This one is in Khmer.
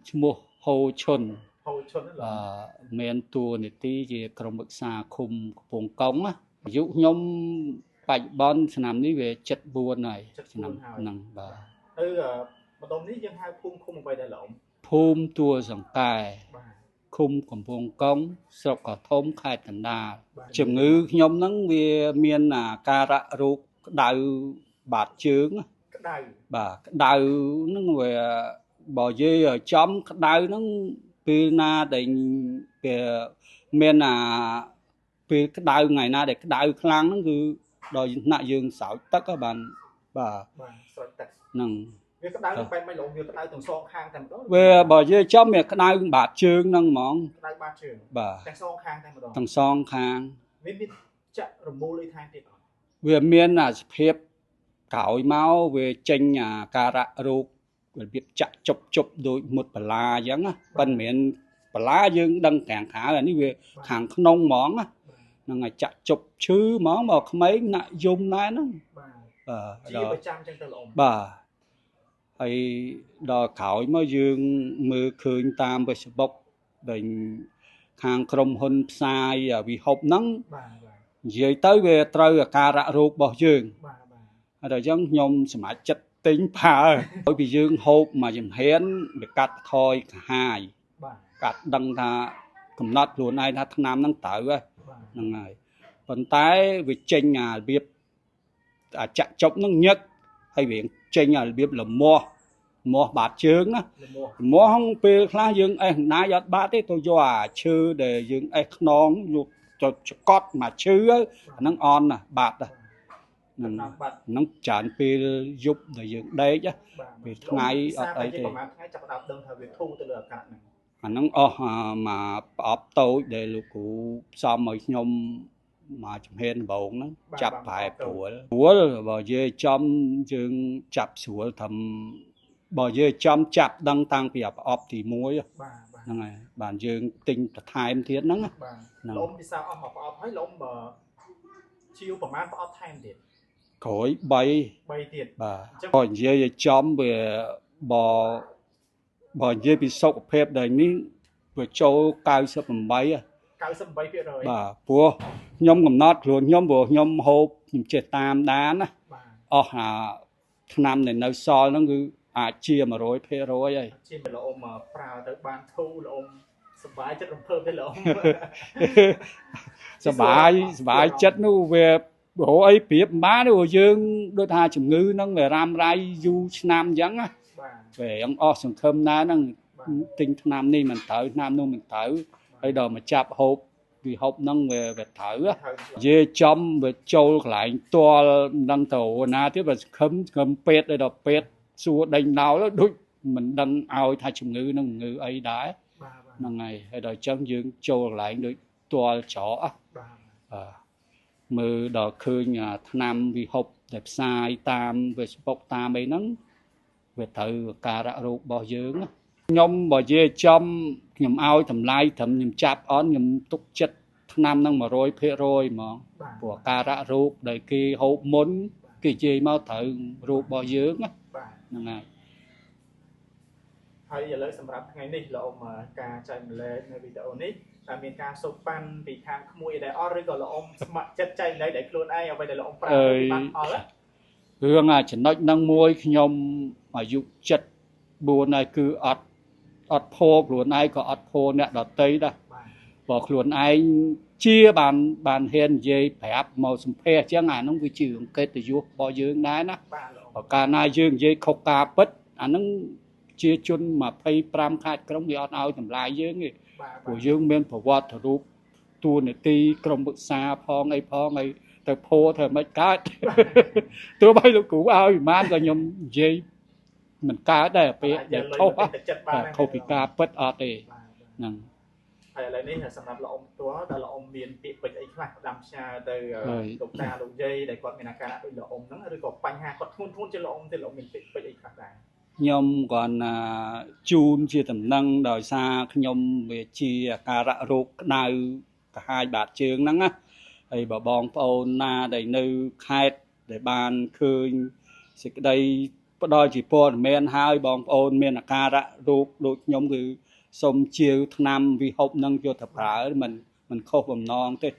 ឈ្មោះហូឈុនHồi xuân đó là មានតួនាទីជាក្រុមប្រឹក្សាឃុំកំពង់កុងអាយុខ្ញុំបច្ចុប្បន្នឆ្នាំនេះវា74ហើយឆ្នាំហ្នឹងបាទ ម្ដុំនេះយើងហៅភូមិឃុំអ្វីដែរលោក ភូមិទួលសង្កែ បាទ ឃុំកំពង់កុងស្រុកកោះធំខេត្តកណ្ដាលជំងឺខ្ញុំហ្នឹងវាមានអាការៈរោគក្តៅបាតជើង ក្តៅ បាទក្តៅហ្នឹងវាបើនិយាយចំក្តៅហ្នឹងពេលណាដែលវាមានអាពេលក្តៅថ្ងៃណាដែលក្តៅខ្លាំងហ្នឹងគឺដល់ថ្នាក់យើងស្រោចទឹកហ្នឹងបាទបាទស្រោចទឹក ហ្នឹង វាក្តៅបែបមិនលោកវាក្តៅទាំងសងខាងតែម្ដង វាបើនិយាយចំវាក្តៅបាតជើងហ្នឹងហ្មង ក្តៅបាតជើង បាទ ទាំងសងខាងតែម្ដង ទាំងសងខាង មានចាក់រមូលអីថែមទៀតអត់ វាមានអាសភាពក្រោយមកវាចេញអាការៈរោគរបៀបចាក់ជប់ដូចមុតបលាអញ្ចឹងណាប៉ិនមិនបលាយើងដឹងទាំងខាងអានេះវាខាងក្នុងហ្មងណាហ្នឹងឲ្យចាក់ជប់ឈឺហ្មងមកក្មេងណាក់យំណែហ្នឹង បាទជាប្រចាំចឹងទៅលោក បាទហើយដល់ក្រោយមកយើងមើលឃើញតាម Facebook ដែលខាងក្រុមហ៊ុនផ្សាយវិហុបហ្នឹង បាទ និយាយទៅវាត្រូវអាការៈរោគរបស់យើង បាទ ហើយដល់អញ្ចឹងខ្ញុំសមាជិកទិញផើឲ្យពីយើងហូបមួយចំហៀនវាកាត់ថយកាហាយ បាទ កាត់ដឹងថាកំណត់ខ្លួនឯងថាថ្នាំហ្នឹងត្រូវហ្នឹងហើយប៉ុន្តែវាចេញអារបៀបចាក់ចប់ហ្នឹងញឹកហើយវាចេញអារបៀបលមាស់មាស់បាតជើងណាលមាស់ហ្នឹងពេលខ្លះយើងអេះណាយអត់បាតទេទៅយកអាឈើដែលយើងអេះខ្នងយកទៅចកត់មកឈើអាហ្នឹងអន់ណាបាតហ្នឹងច្រើនពេលយប់ដែលយើងដេកពេលថ្ងៃអត់អីទេ ប្រហែលថ្ងៃចាប់ដើមដឹងថាវាធូរទៅលើអាកាសហ្នឹង អាហ្នឹងអស់មកប្រអប់តូចដែលលោកគ្រូផ្សំឲ្យខ្ញុំមកចំហៀនដំបងហ្នឹងចាប់ប្រែព្រួលបើនិយាយចំយើងចាប់ស្រួលថាបើនិយាយចំចាប់ដឹងតាំងពីប្រអប់ទី1ហ្នឹងហើយបានយើងទិញបន្ថែមទៀតហ្នឹងបាទលោកពិសាអស់មកប្រអប់ហើយលោកបើជាវប្រហែលប្រអប់ថែមទៀត ក្រោយ3 ទៀត បាទបើនិយាយឲ្យចំវាបើនិយាយពីសុខភាពដែលនេះវាចូល98%បាទព្រោះខ្ញុំកំណត់ខ្លួនខ្ញុំព្រោះខ្ញុំហូបខ្ញុំចេះតាមដានណាអស់អាឆ្នាំដែលនៅសល់ហ្នឹងគឺអាចជា100%ហើយ ជាលោកអ៊ំប្រើទៅបានធូរលោកអ៊ំសប្បាយចិត្តរំភើបទេលោកអ៊ំ សប្បាយចិត្តនោះវាព្រោះអីប្រៀបមិនបានទេព្រោះយើងដូចថាជំងឺហ្នឹងវារ៉ាំរ៉ៃយូរឆ្នាំអញ្ចឹងណាវាអងអស់សង្ឃឹមណាស់ហ្នឹងទិញឆ្នាំនេះមិនត្រូវឆ្នាំនោះមិនត្រូវហើយដល់មកចាប់ហូបវិហុបហ្នឹងវាត្រូវនិយាយចំវាចូលកន្លែងទាល់មិនដឹងទៅណាទៀតបើសង្ឃឹមពេទ្យដល់ពេទ្យសួរដេញដោលដូចមិនដឹងឲ្យថាជំងឺហ្នឹងជំងឺអីដែរហ្នឹងហើយដល់អញ្ចឹងយើងចូលកន្លែងដូចទាល់ច្រកមើលដល់ឃើញថ្នាំវិហុបដែលផ្សាយតាម Facebook តាមអីហ្នឹងវាត្រូវការៈរោគរបស់យើងខ្ញុំបើនិយាយចំខ្ញុំឲ្យតម្លៃត្រឹមខ្ញុំចាប់អន់ខ្ញុំទុកចិត្តថ្នាំហ្នឹង 100% ហ្មងព្រោះការៈរោគដែលគេហូបមុនគេនិយាយមកត្រូវរោគរបស់យើងហ្នឹងហើយឥឡូវសម្រាប់ថ្ងៃនេះលោកអ៊ំការចែកម្លែកនៅវីដេអូនេះតែមានការសូកប៉ាន់ពីខាងក្មួយដែរអត់ឬក៏លោកអ៊ំស្ម័គ្រចិត្តចែកម្លែកដោយខ្លួនឯងអ្វីដែលលោកអ៊ំប្រើបានអល់រឿងចំណុចហ្នឹងមួយខ្ញុំអាយុ74ហើយគឺអត់ភ័ព្វខ្លួនឯងក៏អត់ភ័ព្វអ្នកដទៃដែរបើខ្លួនឯងជាបានហ៊ាននិយាយប្រាប់មកសម្ភាសអញ្ចឹងអាហ្នឹងវាជាអង្កេតយុះរបស់យើងដែរណាបើកាលណាយើងនិយាយខុសការពិតអាហ្នឹងជាជន25ខេត្តក្រុងវាអត់ឲ្យតម្លៃយើងទេព្រោះយើងមានប្រវត្តិរូបតួនាទីក្រុមប្រឹក្សាផងអីផងហើយទៅភោធ្វើមិនកើតទោះបីលោកគ្រូឲ្យប្រហែលក៏ខ្ញុំនិយាយមិនកើតដែរពេលដែលខុសពីការពិតអត់ទេហ្នឹងហើយឥឡូវនេះសម្រាប់លោកអ៊ំផ្ទាល់ដល់លោកអ៊ំមានពាក្យពេចន៍អីខ្លះផ្ដាំផ្ញើទៅលោកតាលោកយាយដែលគាត់មានអាការៈដូចលោកអ៊ំហ្នឹងឬក៏បញ្ហាគាត់ធ្ងន់ជាងលោកអ៊ំទេលោកអ៊ំមានពាក្យពេចន៍អីខ្លះដែរខ្ញុំគាត់ជូនជាតំណែងដោយសារខ្ញុំវាជាអាការៈរោគក្តៅកាហាយបាតជើងហ្នឹងណាហើយបងប្អូនណាដែលនៅខេត្តដែលបានឃើញសេចក្តី ផ្ដល់ជាព័ត៌មានហើយបងប្អូនមានអាការៈរោគដូចខ្ញុំគឺសូមជាវថ្នាំវិហុបនឹងយកទៅប្រើមិនខុសបំណងទេ